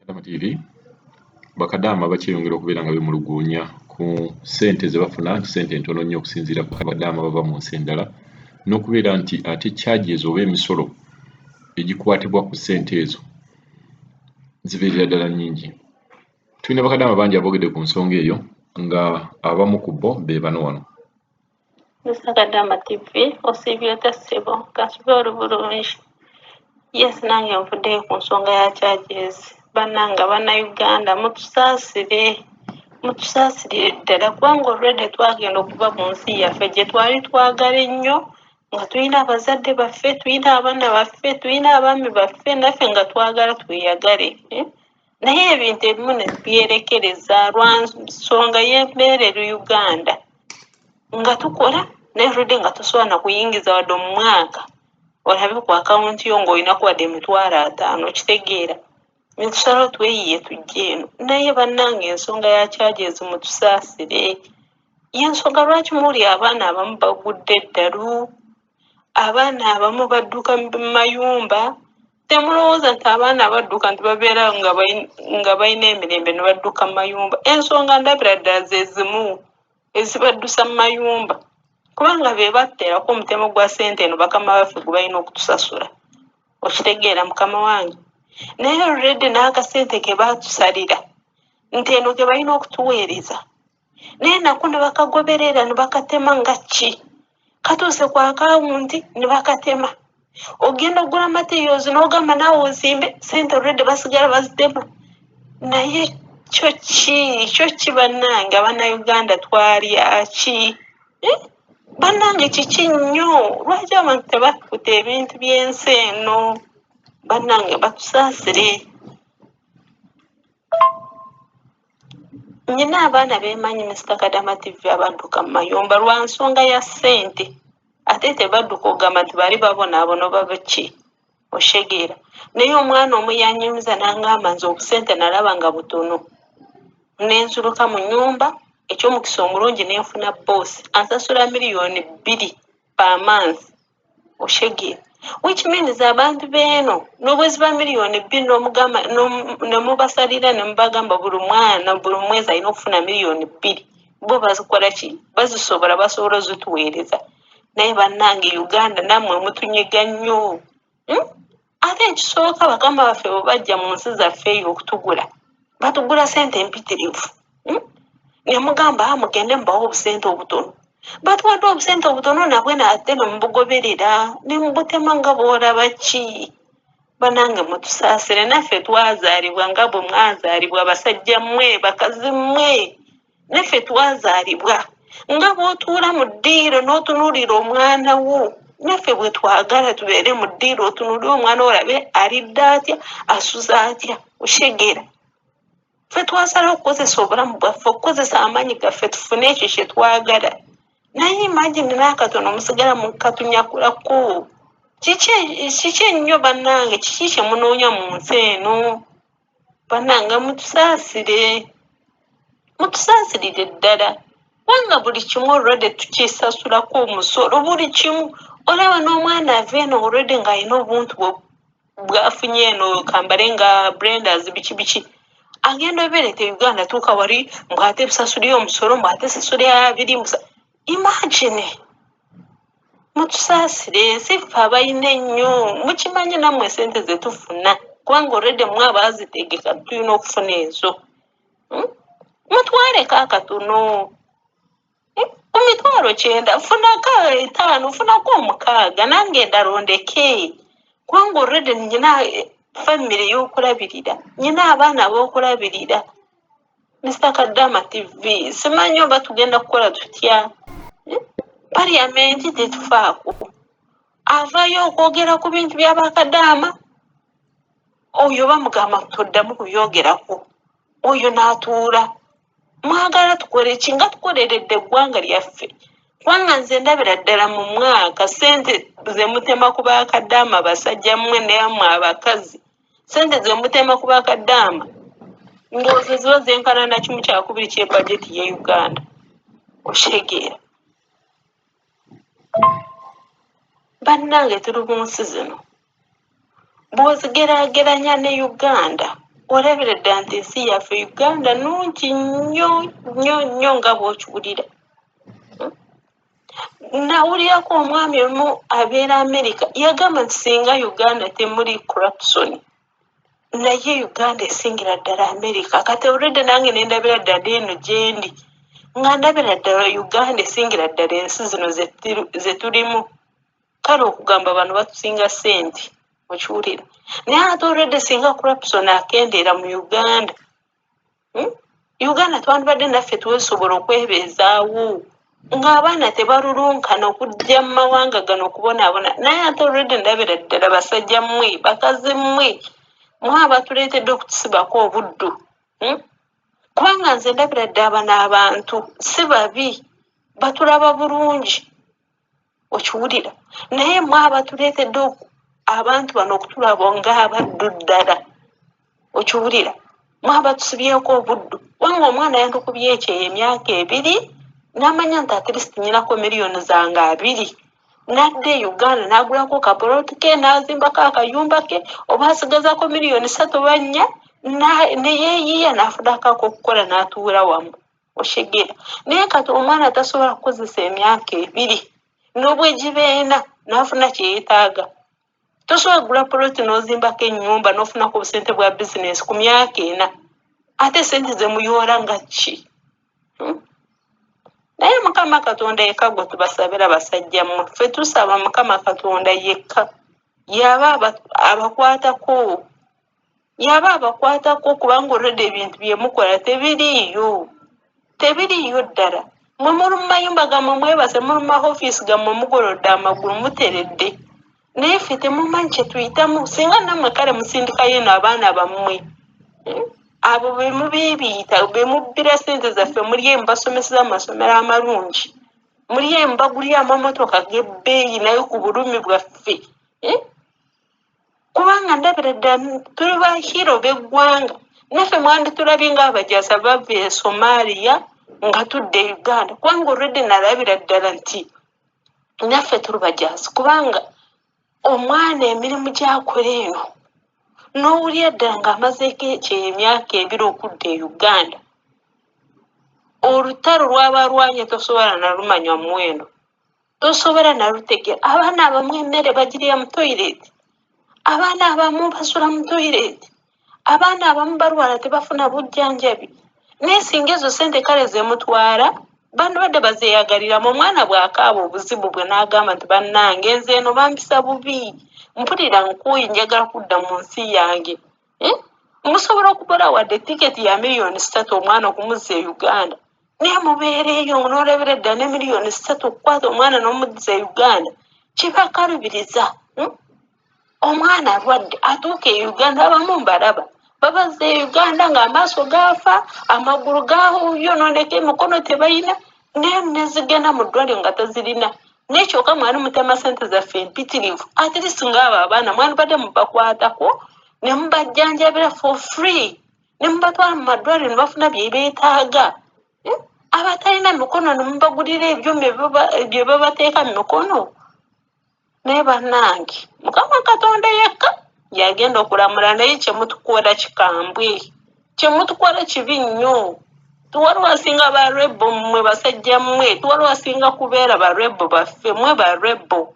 Kadama TV bakadaama bakyeyongera okubeera nga bemulugunya ku ssente ze bafuna nti ssente ntono nnyo okusinziira ku bakadaama bava mu nsi endala n'okubeera nti ate charges oba emisolo egikwatibwa ku ssente ezo zibeerera ddala nnyingi. Tulina bakadaama bangi aboogedde ku nsonga eyo nga abamu ku bo be bano wano. Kadama TV osiibye otya ssebo kasuba oli bulungi. Yes, nange nvuddeyo ku nsonga ya charges. Bannanga bannayuganda mutusaasirire ddala kubanga olwedde twagenda okuva mu nsi yaffe gye twali twagala ennyo nga tulina abazadde baffe, tulina abaana baffe, tulina abaami baffe, naffe nga twagala tweyagale. Naye ebintu ebimu ne byerekereza lwa nsonga y'embeerero Uganda nga tukola n'erudde nga tosobola na kuyingiza wadde mu mwaka olabe ku akawunti yo ng'olinaku wadde emitwalo 5, kitegeera ne tusalawo tweyiye tujje eno. Naye bannange ensonga ya charges mutusaasire y'ensonga lwaki muli abaana abamu bagudde eddalu, abaana abamu badduka mu mayumba. Temulowooza nti abaana badduka nti babeera nga balina emirembe ne badduka mu mayumba. Ensonga ndabira ddala ze zimu ezibaddusa mu mayumba kubanga be batteerako omutemo gwa ssente eno bakama baffe gwe balina okutusasula. Okitegeera mukama wange? Naye olredde n'akasente ke baatusalira nti eno ke balina okutuweereza naye nako ne bakagoberera ne bakatema nga ki katuuse ku akawunti ne bakatema. Ogenda ogula materials n'ogamba naawe ozimbe ssente olredde basigala bazitema. Naye kyo ki bannange abannayuganda twalya ki? Bannange kiki nnyo lwaki abantu tebakuta ebintu by'ensi eno? Bannange batusaasire. Nyina abaana beemanyi Mr. Kadama TV abadduka mu mayumba lwa nsonga ya ssente ate tebadduka ogamba nti bali babonaabona oba baki oshegeera. Naye omwana omu yanyumiza n'angamba nze obusente nalaba nga butono n'ensuluka mu nnyumba eky'omukisa omulungi n'enfuna boosi ansasula $2,000,000 per month oshegeera. Which means abantu beeno n'obwe ziba $2,000,000 n'omugamba ne mubasalira ne mubagamba buli mwana buli mwezi alina okufuna $2,000,000 bo bazikola ki? Basobola zituweereza. Naye bannange Uganda nammwe mutunyiga nnyo. Ate ekisooka bakama baffe bwe bajja mu nsi zaffe eyo okutugula batugula ssente empitirivu. Ne mugamba mugende mubawe obusente obutono. Batuwadde obusente obutono nabwe ate ne mubugoberera ne mubutema nga bw'olaba ki? Bannange mutusaasire naffe twazaalibwa nga bwe mwazaalibwa basajja mmwe bakazi mmwe. Naffe twazaalibwa nga bw'otuula mu ddiiro n'otunuulira omwana wo. Naffe bwe twagala tubeere mu ddiiro otunuulire omwana wo olabe alidde atya asuza atya oshegeera. Ffe twasala okukozesa obulamu bwaffe okukozesa amaanyi gaffe tufune ekyo kye twagala. Naye imagine n'akatono musigala mukatunyakulaku. Kiki ennyo bannange kiki kye munoonya mu nsi eno? Bannange mutusaasirire ddala kubanga buli kimu olwedde tukisasulako omusolo buli kimu. Olaba n'omwana ava eno olwedde ng'alina obuntu bwafunye eno kambale nga blenders biki agenda obeerete Uganda tuuka wali mbw'ate busasulire omusolo mbw'ate sasulire 2. Imagine. Mutusaasire si ffe abalina ennyo mukimanyi nammwe ssente ze tufuna kubanga olwedde mmwe abaazitegeka tulina okufuna ezo. Mutwaleko akatono ku $9,000 funako 5 funako 6 nange ndalondeke kubanga olwedde nyina family y'okulabirira nyina abaana b'okulabirira. Mr. Kadama TV simanyi oba tugenda kukola tutya. Parliamenti tetufaako avayo okwogera ku bintu by'abakadaama oyo bamugamba toddamu kubyogerako oyo n'atuula. Mwagala tukole ki nga tukoleredde eggwanga lyaffe kubanga nze ndabira ddala mu mwaka ssente ze mutema ku bakadaama basajja mmwe nammwe abakazi ssente ze mutema ku bakadaama ndowooza ziba zenkanana 1/2 kye bajeti ye Uganda oshegeera. Bannange tuli mu nsi zino bw'ozigeraageranya ne Uganda olabiredde nti ensi yaffe Uganda nungi nnyo nga bw'okiwulira. Nawulirako omwami omu abeera America yagamba nti singa Uganda temuli corruption naye Uganda esingira ddala America. Kati olwedde nange nendabira ddala eno gyendi nga ndabira ddala Uganda esingira ddala ensi zino ze tulimu. Kale okugamba bano batusinga ssente okiwulira, naye ate olwedde singa corruption akendeera mu Uganda, Uganda twandibadde naffe twesobola okwebeezaawo ng'abaana tebalulunkana okujja mu mawanga gano okubonaabona. Naye ate olwedde ndabira ddala basajja mmwe bakazi mmwe abatuleetedde okutusibako obuddu. Kubanga nze ndabira ddala bano abantu si babi, batulaba bulungi okiwulira, naye abatuleetedde abantu bano okutulaba ng'abaddu ddala okiwulira, abatusibyeko obuddu. Wanga omwana yantukubye ekyo emyaka 2 n'amanya nti at least nyinako miliyoni zange 2, nadde Uganda n'agulako kapoloti ke n'azimbako akayumba ke, oba asigazako miliyoni 3 oba 4 neyeeyiya n'afudako akokukola n'atuula wamu oshegera. Naye kati omwana tasobola kukozesa emyaka 2 n'obwegibeena n'afuna kyeyeetaaga. Tosobola kugula poloti n'ozimbako ennyumba n'ofunako obusente bwa bizinesi ku myaka 4, ate sente ze muyoola nga ki? Naye Mukama Katonda yekka gwe tubasabira basajja mmwe. Ffe tusaba Mukama Katonda yekka yaba abakwatako kubanga olwedde ebintu bye mukola tebiriiyo ddala. Mwe muli mu mayumba gammwe mwebase, muli mu maofiisi gammwe mugolodde amagulu muteredde, naye ffe temumanyi kye tuyitamu. Singa nammwe kale musindikayo eno abaana bammwe, abo be mubiibiyita, be mubbira ssente zaffe, muli emu basomeseza mu masomero amalungi, muli emu bagulira amamotoka g'ebbeeyi naye ku bulumi bwaffe. Kubanga ndabira ddala tuli ba hero b'eggwanga. Naffe mwanditulabye ng'abajaasi bava e Somalia nga tudde Uganda, kubanga olwedde nalabira ddala nti naffe tuli bajaasi. Kubanga omwana emirimu gy'akola eno n'owulira ddala ng'amazeeko ekyo emyaka 2 okudda e Uganda, olutalo lwaba lwanye tosobola nalumanya muwendo, tosobola nalutegeera. Abaana abamu emmere bagirya mu toyireti, abaana abamu basula mu toyireti, abaana abamu balwala tebafuna bujjanjabi. Naye singa ezo ssente kale zemutwala bandibadde bazeeyagaliramu. Omwana bw'akaaba obuzibu bwe n'agamba nti bannange nze eno bampisa bubi, mpulira nkuuyi, njagala kudda mu nsi yange, musobola okukola wadde tiketi ya miliyoni 3 omwana okumuzza e Uganda, naye mubeereeyo n'olabira ddala ne miliyoni 3 okukwata omwana n'omuzza e Uganda kibakalubiriza. Omwana alwadde atuuka e Uganda, abamu mbalaba babazza e Uganda ng'amaaso gaafa, amagulu gayonooneka, emikono tebalina, naye nezigenda mu ddwaliro nga tazirina. Naye kyokka mwali mutema ssente zaffe empitirivu. At least ng'abo abaana mwandibadde mubakwatako ne mubajjanjabira for free, ne mubatwala mu maddwaliro ne bafuna bye beetaaga. Abatalina mikono ne mubagulira ebyuma bye babateeka mu mikono. Naye bannange Mukama Katonda yekka yagenda okulamula, naye kyemutukola kikambwe, kyemutukola kibi nnyo. Tuwali wasinga ba rebbo mmwe basajja mmwe, tuwali wasinga kubeera ba rebbo baffe, mmwe ba rebbo.